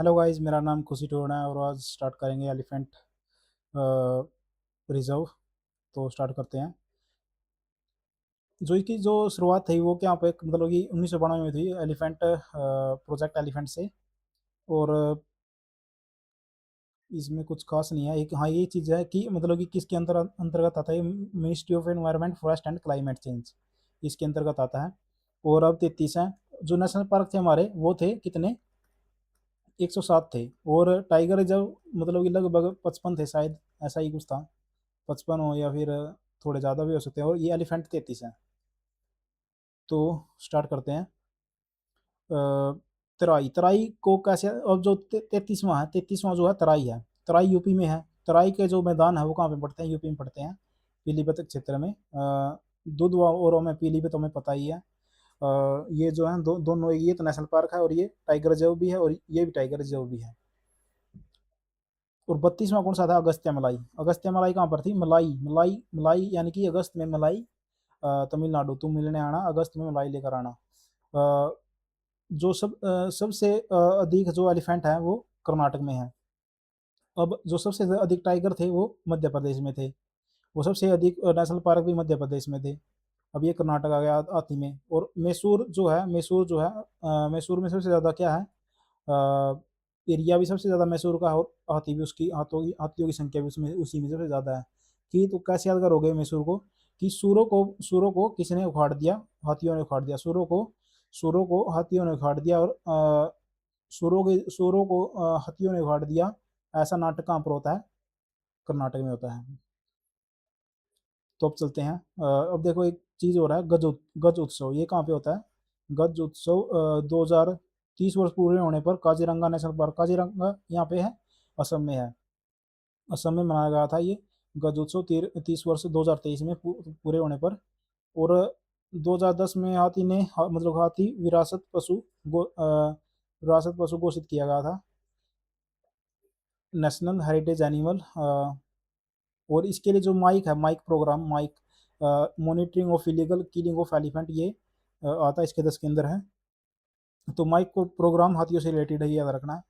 Hello guys, मेरा नाम खुशी टोना है और आज स्टार्ट करेंगे एलिफेंट रिजर्व। तो स्टार्ट करते हैं। जो इसकी जो शुरुआत थी वो क्या पे मतलब कि 1992 में थी, एलिफेंट प्रोजेक्ट एलिफेंट से। और इसमें कुछ खास नहीं है। एक हाँ ये चीज़ है कि मतलब कि किसके अंतर्गत आता है, ministry of environment forest and climate change, इसके अंतर्गत आता है। और अब 33 हैं। जो नेशनल पार्क थे हमारे वो थे कितने, 107 थे। और टाइगर रिजर्व मतलब कि लगभग 55 थे शायद, ऐसा ही कुछ था। 55 हो या फिर थोड़े ज़्यादा भी हो सकते हैं। और ये एलिफेंट 33 है। तो स्टार्ट करते हैं। तराई तराई को कैसे, अब जो 33वां है, 33वां जो है तराई है। तराई यूपी में है। तराई के जो मैदान है वो कहाँ पे पड़ते हैं, यूपी में पड़ते हैं, पीलीभीत क्षेत्र में। दुधवा और में पीलीभीत हमें पता ही है। ये जो है दोनों, ये तो नेशनल पार्क है और ये टाइगर रिजर्व भी है और ये भी टाइगर रिजर्व भी है। और 32वां कौन सा था, अगस्त्य मलाई। अगस्त्य मलाई कहाँ पर थी, मलाई मलाई मलाई यानी कि अगस्त में मलाई। तमिलनाडु, तुम मिलने आना, अगस्त में मलाई लेकर आना। अ, जो सबसे अधिक जो एलिफेंट है वो कर्नाटक में है। अब जो सबसे अधिक टाइगर थे वो मध्य प्रदेश में थे। वो सबसे अधिक नेशनल पार्क भी मध्य प्रदेश में थे। अब ये कर्नाटक आ गया हाथी में। और मैसूर जो है, मैसूर जो है, मैसूर में सबसे ज़्यादा क्या है, एरिया भी सबसे ज़्यादा मैसूर का। और हाथी भी, उसकी हाथियों की संख्या भी उसमें उसी में सबसे ज़्यादा है। कि तो कैसे याद करोगे मैसूर को, कि सूरों को किसने उखाड़ दिया, हाथियों ने उखाड़ दिया सूरों को हाथियों ने उखाड़ दिया। और सूरों को हाथियों ने उखाड़ दिया। ऐसा नाटक कहाँ पर होता है, कर्नाटक में होता है। तो अब चलते हैं। अब देखो एक चीज़ हो रहा है, गज उत्सव, ये कहाँ पे होता है। गज उत्सव 2030 वर्ष पूरे होने पर काजीरंगा नेशनल पार्क, काजीरंगा यहाँ पे है, असम में है। असम में मनाया गया था ये गज उत्सव 30 वर्ष 2023 में पूरे होने पर। और 2010 में मतलब हाथी विरासत पशु घोषित किया गया था, नेशनल हेरिटेज एनिमल। और इसके लिए जो माइक है, MIKE program, MIKE monitoring of illegal killing of elephant, ये आता है इसके 10 के अंदर है। तो माइक को प्रोग्राम हाथियों से रिलेटेड है, ये याद रखना है।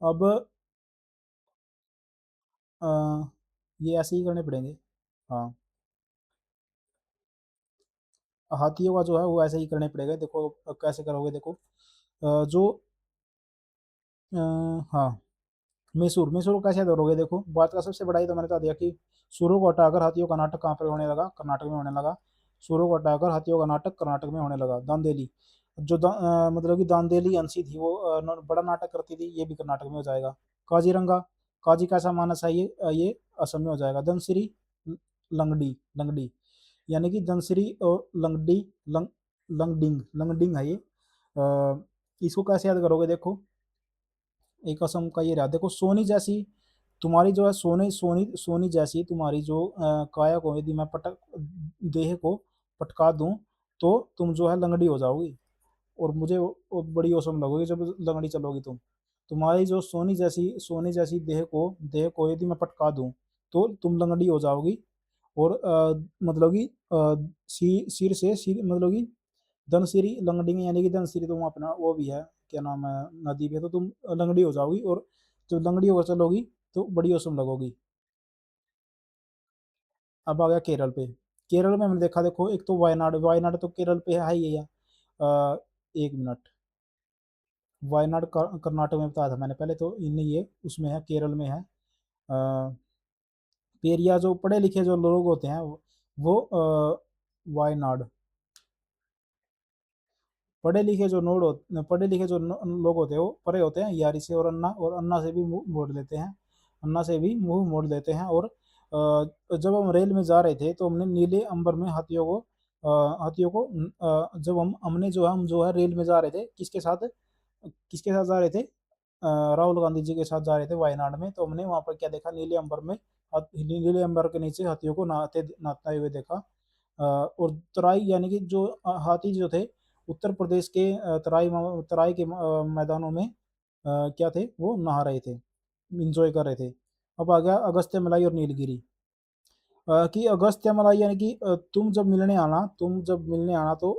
अब अ, ये ऐसे ही करने पड़ेंगे। हाँ, हाथियों का जो है वो ऐसे ही करने पड़ेगा। देखो अब कैसे करोगे, देखो जो हाँ, मैसूर मैसूर को कैसे करोगे। देखो बात का सबसे बड़ा ही तो मैंने बता दिया कि सूरों को हटाकर हाथियों का नाटक कहाँ पर होने लगा, कर्नाटक में होने लगा। सूरों को हटाकर हाथियों का नाटक कर्नाटक में होने लगा। दांदेली, मतलब कि दांदेली अंशी थी वो, बड़ा नाटक करती थी, ये भी कर्नाटक में हो जाएगा। काजीरंगा, काजी कैसा मानस है, ये असम में हो जाएगा। धनसिरी लंगडी लंगडी यानी कि धनसिरी और लंगडी, लंगडिंग लंगडिंग है ये। इसको कैसे याद करोगे, देखो एक असम का ये रहा। देखो सोनी जैसी तुम्हारी जो है, सोने सोनी सोनी जैसी तुम्हारी जो काया को यदि मैं पटक देह को पटका दूं तो तुम जो है लंगड़ी हो जाओगी। और मुझे वो बड़ी औसम लगोगी जब लंगड़ी चलोगी तुम। तुम्हारी जो सोनी जैसी देह को यदि मैं पटका दूं तो तुम लंगड़ी हो जाओगी। और मतलब कि सिर से सिर मतलब कि धनसिरी लंगड़ी यानी कि धनसिरी तुम अपना वो भी है, क्या नाम है, नदी पे, तो तुम लंगड़ी हो जाओगी। और जब लंगड़ी होकर चलोगी तो बड़ी औसम लगोगी। अब आ गया केरल पे। केरल में हमने देखा, देखो एक तो वायनाड, वायनाड तो केरल पे है ही है। एक मिनट, वायनाड कर्नाटक में बताया था मैंने पहले, तो इन्हें ये उसमें है, केरल में है। पेरिया, जो पढ़े लिखे जो लोग होते हैं वो वायनाड, पढ़े लिखे जो लोग होते हैं वो परे होते हैं यारी से। और अन्ना से भी मुंह मोड़ लेते हैं, अन्ना से भी मुंह मोड़ लेते हैं। और जब हम रेल में जा रहे थे तो हमने नीले अंबर में हाथियों को जब हमने जो है, हम जो है रेल में जा रहे थे, किसके साथ जा रहे थे, राहुल गांधी जी के साथ जा रहे थे वायनाड में। तो हमने वहां पर क्या देखा, नीले अंबर में नीले अंबर के नीचे हाथियों को नहाते हुए देखा। और तराई यानी कि जो हाथी जो थे उत्तर प्रदेश के तराई के मैदानों में क्या थे, वो नहा रहे थे, इंजॉय कर रहे थे। अब आ गया अगस्त्य मलाई और नीलगिरी। कि अगस्त्य मलाई यानी कि तुम जब मिलने आना तो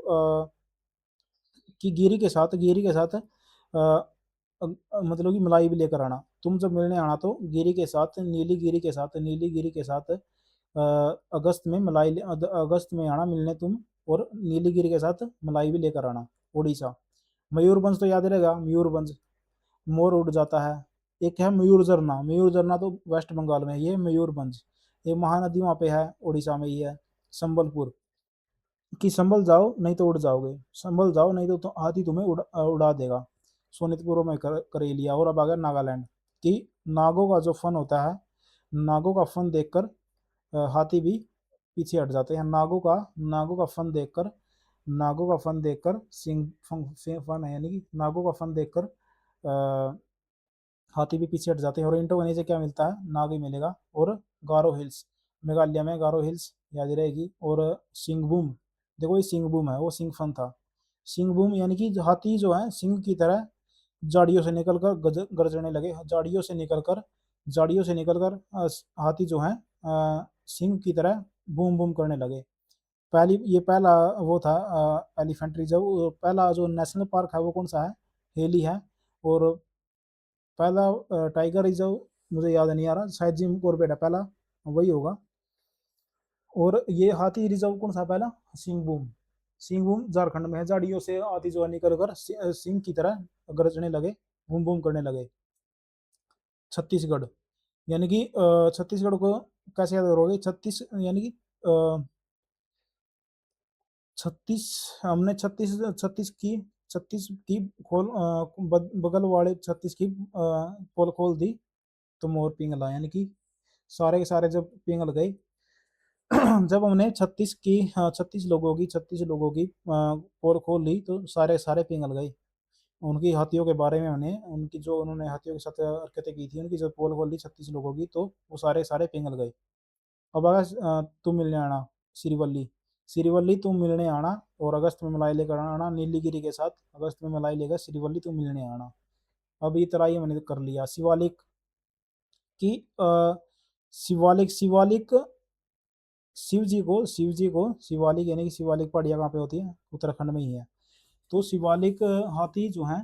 कि गिरी के साथ मतलब कि मलाई भी लेकर आना। तुम जब मिलने आना तो गिरी के साथ, नीली गिरी के साथ, नीली गिरी के साथ अगस्त में अगस्त में आना मिलने तुम, और नीलगिरी के साथ मलाई भी लेकर आना। उड़ीसा। मयूरभंज तो याद रहेगा, मयूरभंज, मोर उड़ जाता है। एक है मयूर झरना, मयूर झरना तो वेस्ट बंगाल में है, ये मयूरभंज। एक महानदी वहाँ पे है, उड़ीसा में ही है। संबलपुर, कि संभल जाओ नहीं तो उड़ जाओगे, संभल जाओ नहीं तो हाथी तुम्हें उड़ा देगा। सोनितपुर में कर ही लिया। और अब आ गया नागालैंड, कि नागों का जो फन होता है, नागों का फन देखकर हाथी भी पीछे हट जाते हैं। नागों का फन देखकर, नागों का फन देखकर सिंह फन है, यानी कि नागों का फन देखकर हाथी भी पीछे हट जाते हैं। और इंडोनेशिया से क्या मिलता है, नाग ही मिलेगा। और गारो हिल्स, मेघालय में गारो हिल्स याद रहेगी। और सिंगबूम, देखो ये सिंगबूम है, वो सिंह फन था। सिंगबूम यानी कि हाथी जो है सिंह की तरह झाड़ियों से निकलकर गरजने लगे, झाड़ियों से निकलकर हाथी जो है सिंह की तरह बूम बूम करने लगे। ये पहला वो था एलिफेंट रिजर्व। पहला जो नेशनल पार्क है वो कौन सा है, हेली है। और पहला टाइगर रिजर्व मुझे याद नहीं आ रहा, शायद जिम कॉर्बेट है पहला, वही होगा। और ये हाथी रिजर्व कौन सा पहला, सिंहभूम। सिंहभूम झारखंड में है। झाड़ियों से हाथी जो है निकल कर सिंह की तरह गरजने लगे, बूम बूम करने लगे। छत्तीसगढ़, यानी कि छत्तीसगढ़ को कैसे याद करोगे, छत्तीस यानी कि छत्तीस, हमने छत्तीस छत्तीस की खोल बगल वाले छत्तीस की पोल खोल दी तो मोर पिघला, यानी कि सारे के सारे जब पिघल गए जब हमने 36 लोगों की पोल खोल ली तो सारे सारे पिघल गए। उनकी हाथियों के बारे में उन्हें, उनकी जो उन्होंने हाथियों के साथ हरकतें की थी, उनकी जब पोल खोल ली 36 लोगों की तो वो सारे सारे पिघल गए। अब अगर तुम मिलने आना, सिरिवल्ली, सिरिवल्ली तुम मिलने आना, और अगस्त में मलाई लेकर आना नीलगिरी के साथ, अगस्त में मलाई लेकर सिरिवल्ली तुम मिलने आना। अब ये तराई मैंने कर लिया। शिवालिक, की शिवालिक, शिव जी को शिवालिक, यानी कि शिवालिक पहाड़ियाँ कहाँ पे होती है, उत्तराखंड में ही है। तो शिवालिक हाथी जो है,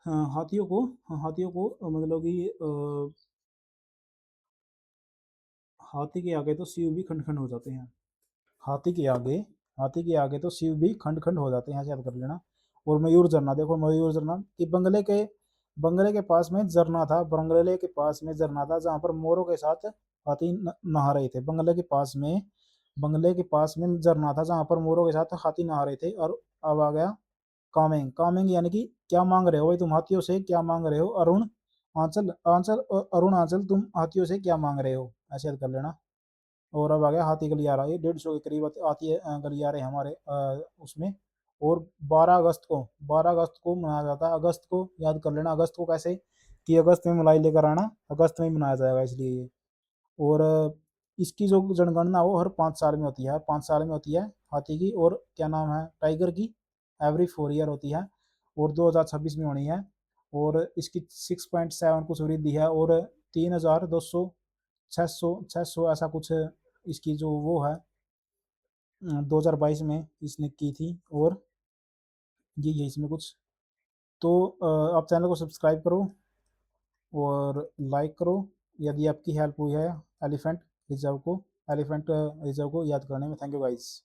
हाथियों को मतलब कि हाथी के आगे तो शिव भी खंड खंड हो जाते हैं। हाथी के आगे हाथी के आगे तो शिव भी खंड खंड हो जाते हैं, ऐसे याद कर लेना। और मयूर झरना, देखो मयूर झरना कि बंगले के पास में झरना था, बंगले के पास में झरना था जहाँ पर मोरों के साथ हाथी नहा रहे थे। बंगले के पास में झरना था जहाँ पर मोरों के साथ हाथी नहा रहे थे। और अब आ गया कामेंग, कामेंग यानी कि क्या मांग रहे हो भाई, तुम हाथियों से क्या मांग रहे हो, अरुण आंचल, अरुण आंचल तुम हाथियों से क्या मांग रहे हो, ऐसे याद कर लेना। और अब आ गया हाथी गलियारा, ये 150 के करीब आती है गलियारे हमारे उसमें। और 12 अगस्त को मनाया जाता है। अगस्त को याद कर लेना, अगस्त को कैसे, कि अगस्त में मलाई लेकर आना, अगस्त में ही मनाया जाएगा इसलिए ये। और इसकी जो जनगणना वो हर 5 साल में होती है, 5 साल में होती है हाथी की। और क्या नाम है टाइगर की, एवरी 4 ईयर होती है। और 2026 में होनी है। और इसकी 6.7 कुछ वृद्धि है। और 3,200, 600 ऐसा कुछ इसकी जो वो है 2022 में इसने की थी। और ये है इसमें कुछ। तो आप चैनल को सब्सक्राइब करो और लाइक करो यदि आपकी हेल्प हुई है एलिफेंट रिजर्व को याद करने में। Thank you guys.